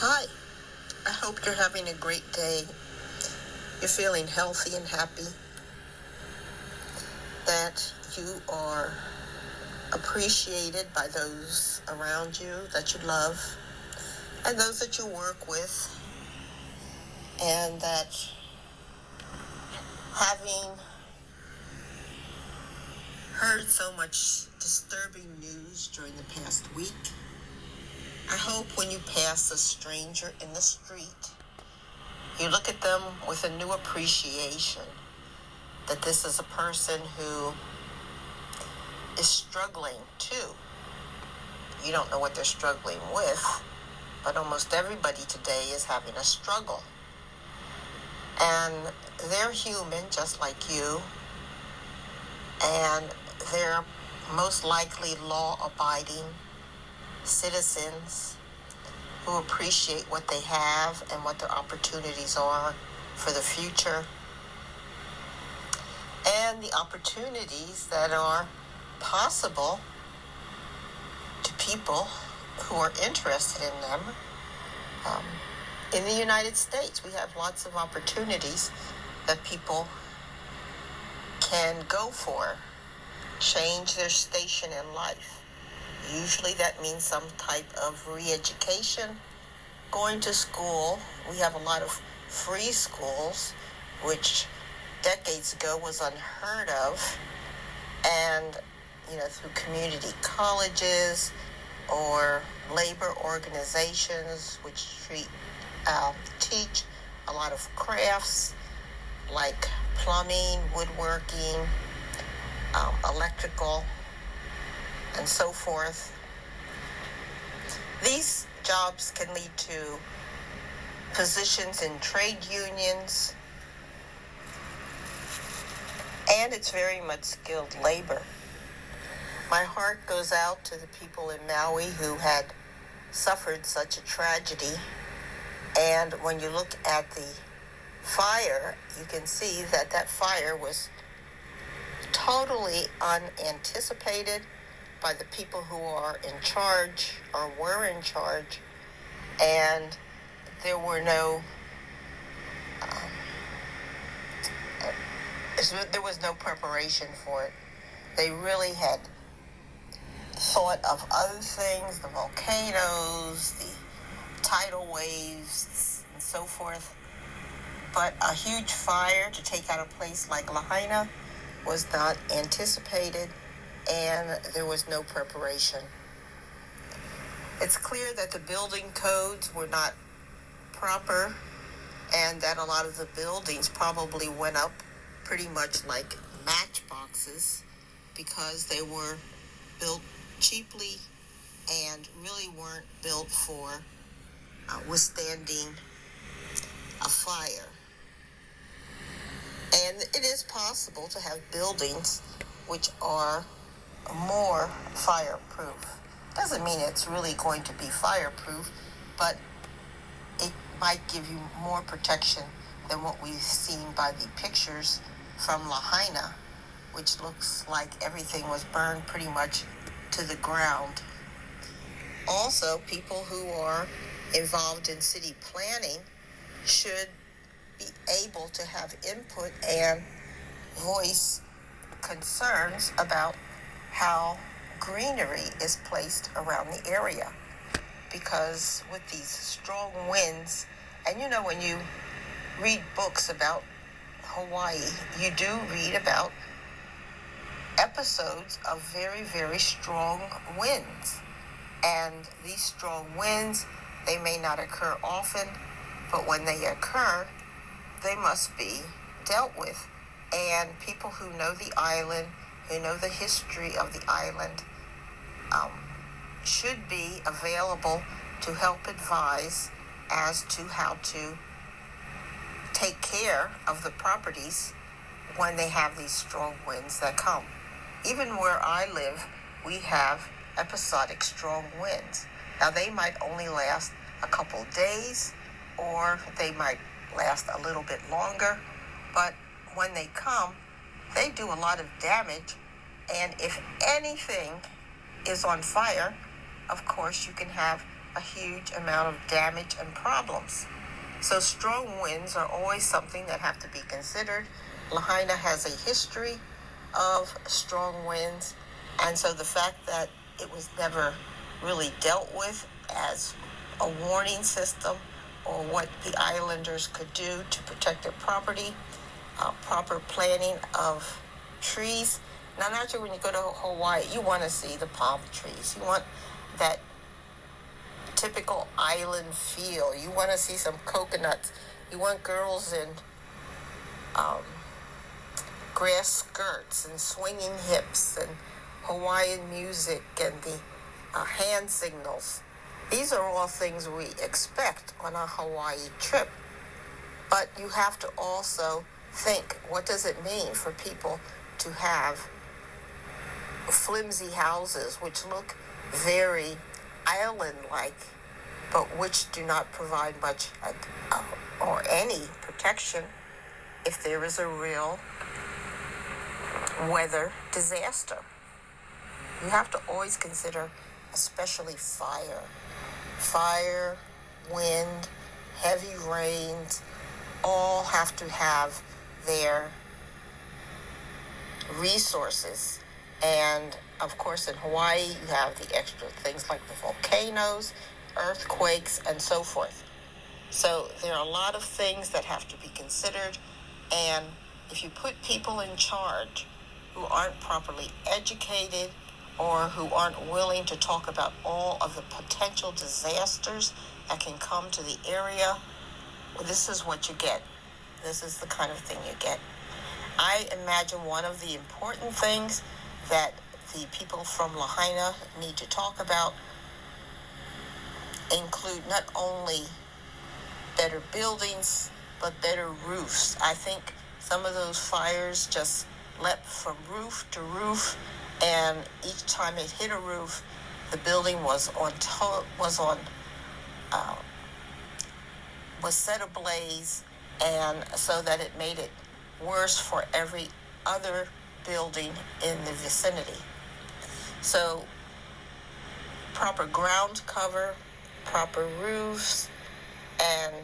Hi, I hope you're having a great day. You're feeling healthy and happy, that you are appreciated by those around you that you love and those that you work with, and that having heard so much disturbing news during the past week, I hope when you pass a stranger in the street, you look at them with a new appreciation, that this is a person who is struggling too. You don't know what they're struggling with, but almost everybody today is having a struggle. And they're human just like you, and they're most likely law-abiding citizens who appreciate what they have and what their opportunities are for the future, and the opportunities that are possible to people who are interested in them. In the United States, we have lots of opportunities that people can go for, change their station in life. Usually that means some type of re-education, going to school. We have a lot of free schools, which decades ago was unheard of. And, through community colleges or labor organizations, which teach a lot of crafts like plumbing, woodworking, electrical, and so forth. These jobs can lead to positions in trade unions, and it's very much skilled labor. My heart goes out to the people in Maui who had suffered such a tragedy. And when you look at the fire, you can see that fire was totally unanticipated by the people who are in charge or were in charge, and there was no preparation for it. They really had thought of other things, the volcanoes, the tidal waves, and so forth. But a huge fire to take out a place like Lahaina was not anticipated, and there was no preparation. It's clear that the building codes were not proper, and that a lot of the buildings probably went up pretty much like matchboxes because they were built cheaply and really weren't built for withstanding a fire. And it is possible to have buildings which are more fireproof. Doesn't mean it's really going to be fireproof, but it might give you more protection than what we've seen by the pictures from Lahaina, which looks like everything was burned pretty much to the ground. Also, people who are involved in city planning should be able to have input and voice concerns about how greenery is placed around the area. Because with these strong winds, and when you read books about Hawaii, you do read about episodes of very, very strong winds. And these strong winds, they may not occur often, but when they occur, they must be dealt with. And people who know the island, who know the history of the island, should be available to help advise as to how to take care of the properties when they have these strong winds that come. Even where I live, we have episodic strong winds. Now, they might only last a couple days, or they might last a little bit longer, but when they come, they do a lot of damage. And if anything is on fire, of course you can have a huge amount of damage and problems. So strong winds are always something that have to be considered. Lahaina has a history of strong winds, and so the fact that it was never really dealt with as a warning system or what the islanders could do to protect their property, proper planting of trees. Now, naturally, when you go to Hawaii, you want to see the palm trees. You want that typical island feel. You want to see some coconuts. You want girls in grass skirts and swinging hips and Hawaiian music and the hand signals. These are all things we expect on a Hawaii trip. But you have to also think, what does it mean for people to have flimsy houses which look very island-like, but which do not provide much or any protection if there is a real weather disaster? You have to always consider, especially fire. Fire, wind, heavy rains, all have to have their resources. And of course, in Hawaii, you have the extra things like the volcanoes, earthquakes, and so forth. So there are a lot of things that have to be considered. And if you put people in charge who aren't properly educated or who aren't willing to talk about all of the potential disasters that can come to the area, well, this is what you get. This is the kind of thing you get. I imagine one of the important things that the people from Lahaina need to talk about include not only better buildings, but better roofs. I think some of those fires just leapt from roof to roof, and each time it hit a roof, the building was set ablaze, and so that it made it worse for every other building in the vicinity. So proper ground cover, proper roofs, and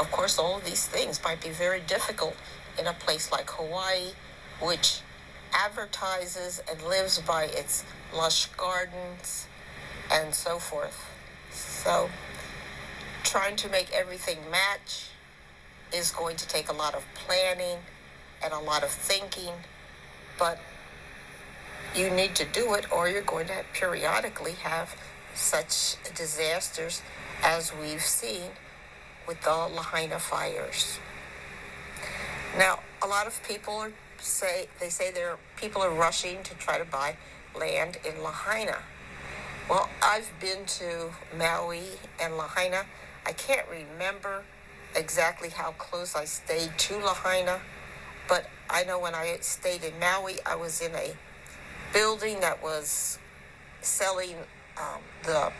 of course all of these things might be very difficult in a place like Hawaii, which advertises and lives by its lush gardens and so forth. So trying to make everything match is going to take a lot of planning and a lot of thinking, but you need to do it or you're going to periodically have such disasters as we've seen with the Lahaina fires. Now, a lot of people say people are rushing to try to buy land in Lahaina. Well, I've been to Maui and Lahaina. I can't remember exactly how close I stayed to Lahaina, but I know when I stayed in Maui, I was in a building that was selling the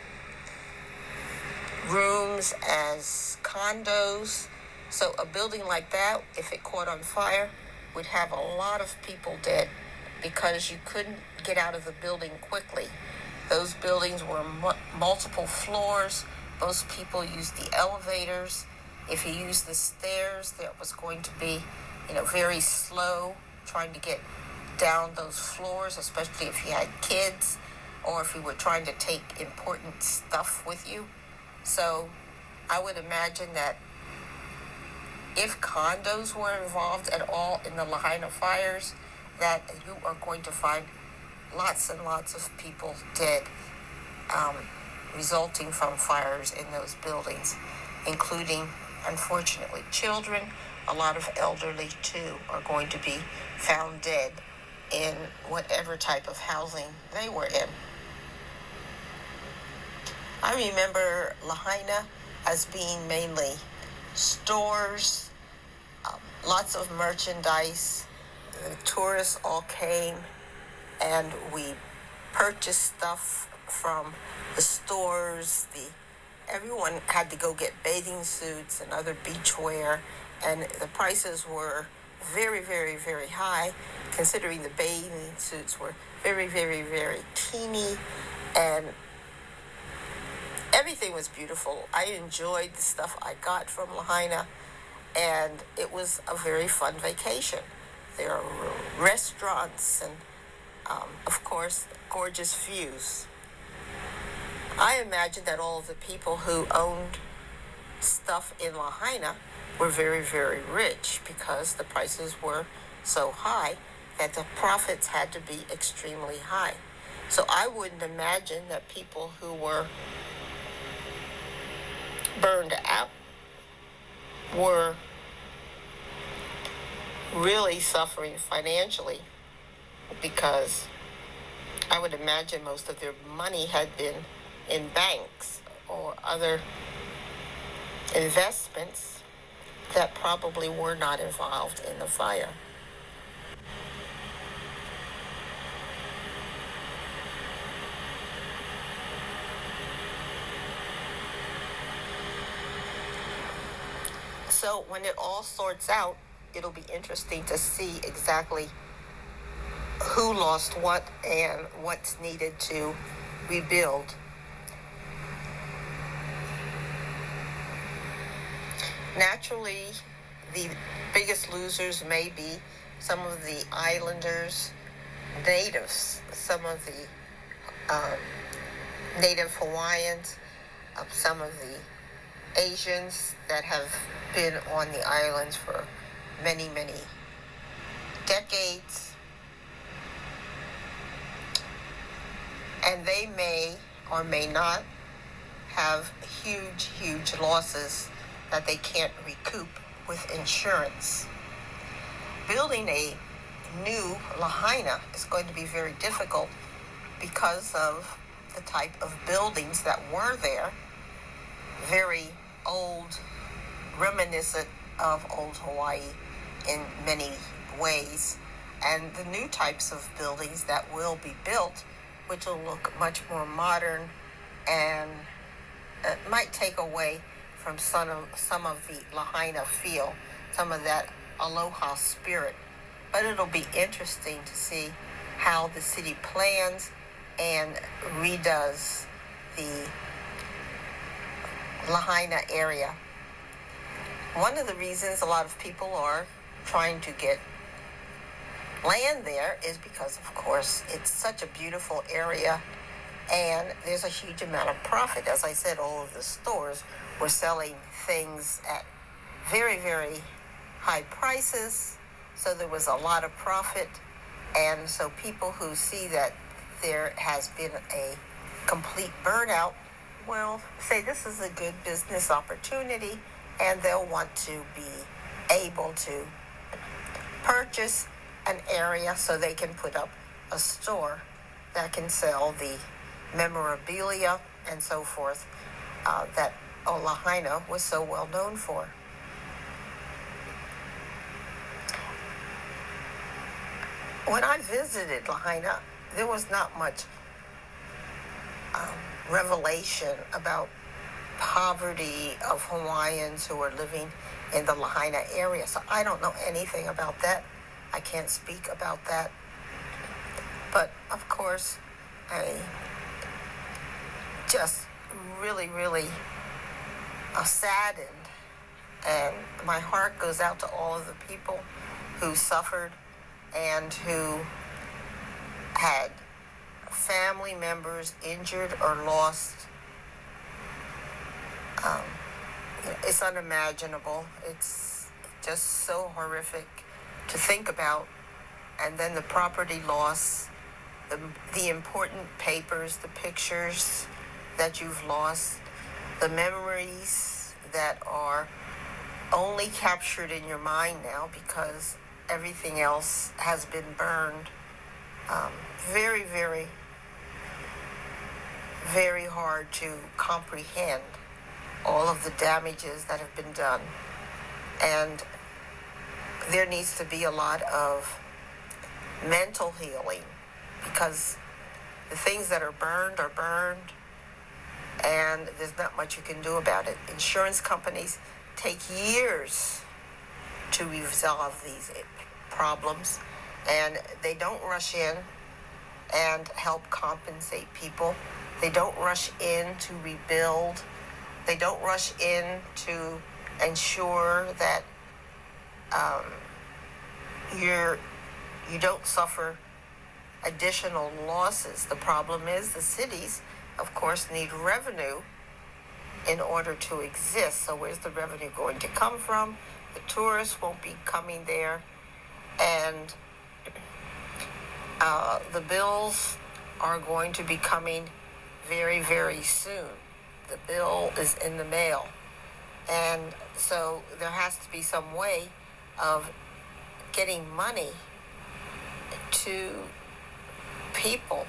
rooms as condos. So a building like that, if it caught on fire, would have a lot of people dead because you couldn't get out of the building quickly. Those buildings were multiple floors. Most people used the elevators. If you used the stairs, that was going to be, very slow trying to get down those floors, especially if you had kids or if you were trying to take important stuff with you. So I would imagine that if condos were involved at all in the Lahaina fires, that you are going to find lots and lots of people dead, resulting from fires in those buildings, including, unfortunately, children. A lot of elderly, too, are going to be found dead in whatever type of housing they were in. I remember Lahaina as being mainly stores, lots of merchandise. The tourists all came and we purchased stuff from the stores. Everyone had to go get bathing suits and other beach wear, and the prices were very, very, very high, considering the bathing suits were very, very, very teeny, and everything was beautiful. I enjoyed the stuff I got from Lahaina, and it was a very fun vacation. There are restaurants and, of course, gorgeous views. I imagine that all of the people who owned stuff in Lahaina were very, very rich because the prices were so high that the profits had to be extremely high. So I wouldn't imagine that people who were burned out were really suffering financially, because I would imagine most of their money had been in banks or other investments that probably were not involved in the fire. So when it all sorts out, it'll be interesting to see exactly who lost what and what's needed to rebuild. Naturally, the biggest losers may be some of the islanders, natives, some of the native Hawaiians, some of the Asians that have been on the islands for many, many decades. And they may or may not have huge, huge losses that they can't recoup with insurance. Building a new Lahaina is going to be very difficult because of the type of buildings that were there, very old, reminiscent of old Hawaii in many ways, and the new types of buildings that will be built, which will look much more modern and might take away from some of the Lahaina feel, some of that aloha spirit. But it'll be interesting to see how the city plans and redoes the Lahaina area. One of the reasons a lot of people are trying to get land there is because, of course, it's such a beautiful area and there's a huge amount of profit. As I said, all of the stores were selling things at very, very high prices, so there was a lot of profit. And so people who see that there has been a complete burnout will say this is a good business opportunity, and they'll want to be able to purchase an area so they can put up a store that can sell the memorabilia and so forth that Lahaina was so well known for. When I visited Lahaina, there was not much revelation about poverty of Hawaiians who are living in the Lahaina area. So I don't know anything about that. I can't speak about that. But of course, I just really, really saddened. And my heart goes out to all of the people who suffered and who had family members injured or lost. It's unimaginable. It's just so horrific to think about. And then the property loss, the important papers, the pictures that you've lost, the memories that are only captured in your mind now because everything else has been burned. Very, very, very hard to comprehend all of the damages that have been done. And there needs to be a lot of mental healing, because the things that are burned, and there's not much you can do about it. Insurance companies take years to resolve these problems, and they don't rush in and help compensate people They don't rush in to rebuild. They don't rush in to ensure that um, you don't suffer additional losses. The problem is the cities, of course, need revenue in order to exist. So where's the revenue going to come from? The tourists won't be coming there, and the bills are going to be coming very, very soon. The bill is in the mail. And so there has to be some way of getting money to people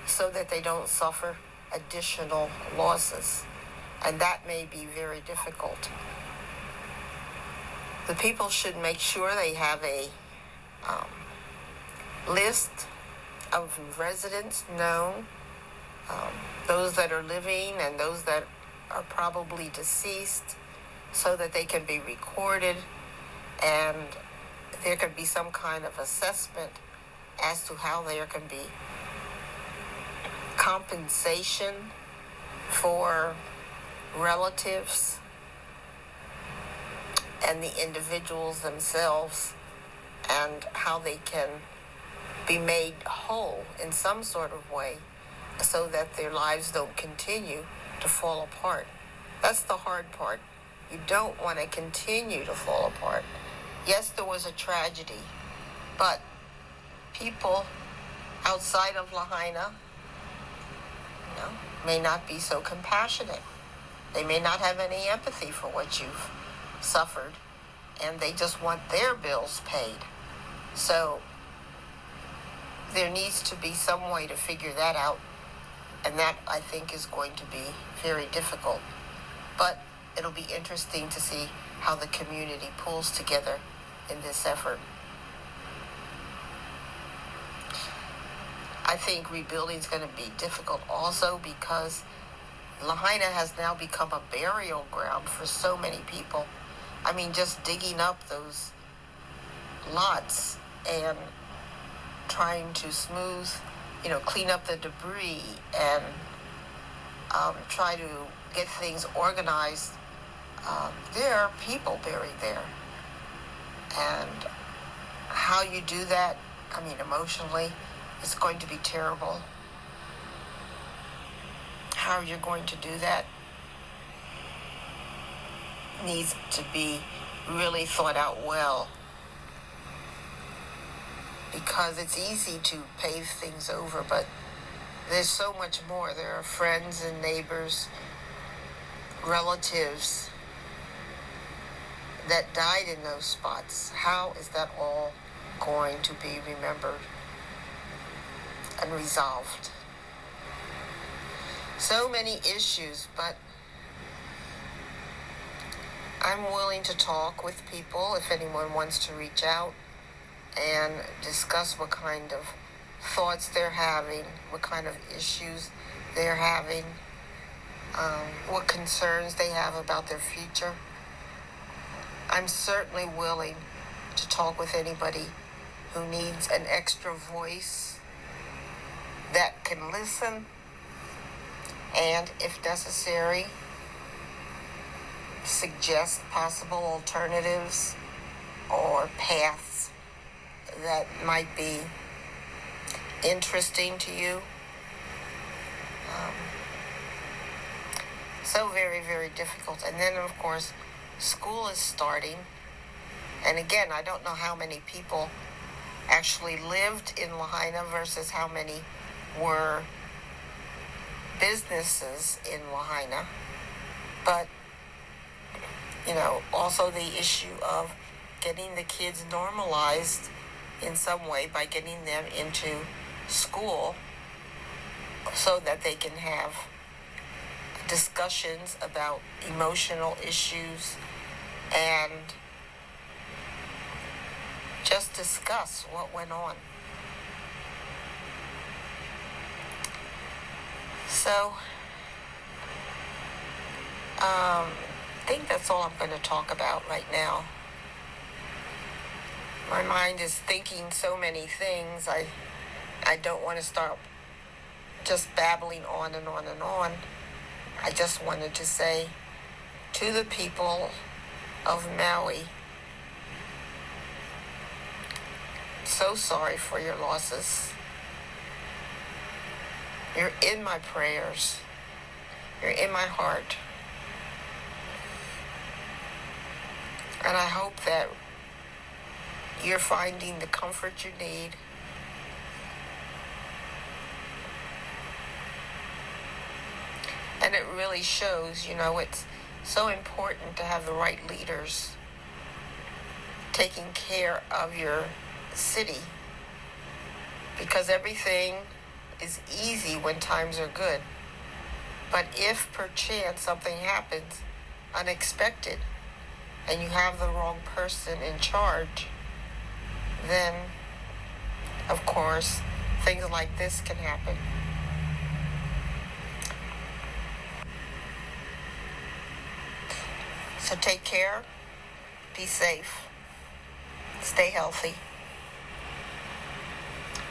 so that they don't suffer additional losses. And that may be very difficult. The people should make sure they have a list of residents known, those that are living and those that are probably deceased, so that they can be recorded and there can be some kind of assessment as to how there can be compensation for relatives and the individuals themselves, and how they can be made whole in some sort of way so that their lives don't continue to fall apart. That's the hard part. You don't want to continue to fall apart. Yes, there was a tragedy, but people outside of Lahaina, may not be so compassionate. They may not have any empathy for what you've suffered, and they just want their bills paid. So there needs to be some way to figure that out, and that, I think, is going to be very difficult. But it'll be interesting to see how the community pulls together in this effort. I think rebuilding is going to be difficult also because Lahaina has now become a burial ground for so many people. I mean, just digging up those lots and trying to smooth, clean up the debris and try to get things organized. There are people buried there. And how you do that, emotionally, it's going to be terrible. How you're going to do that needs to be really thought out well, because it's easy to pave things over, but there's so much more. There are friends and neighbors, relatives that died in those spots. How is that all going to be remembered and resolved? So many issues, but I'm willing to talk with people if anyone wants to reach out and discuss what kind of thoughts they're having, what kind of issues they're having, what concerns they have about their future. I'm certainly willing to talk with anybody who needs an extra voice that can listen and, if necessary, suggest possible alternatives or paths that might be interesting to you. So very, very difficult. And then, of course, school is starting. And again, I don't know how many people actually lived in Lahaina versus how many were businesses in Lahaina. But, also the issue of getting the kids normalized in some way by getting them into school so that they can have discussions about emotional issues and just discuss what went on. So, I think that's all I'm going to talk about right now. My mind is thinking so many things. I don't want to start just babbling on and on and on. I just wanted to say to the people of Maui, so sorry for your losses. You're in my prayers. You're in my heart. And I hope that you're finding the comfort you need. And it really shows, it's so important to have the right leaders taking care of your city, because everything is easy when times are good. But if perchance something happens unexpected and you have the wrong person in charge, then of course things like this can happen. So take care, be safe, stay healthy.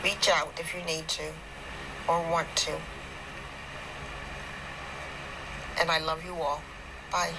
Reach out if you need to or want to. And I love you all. Bye.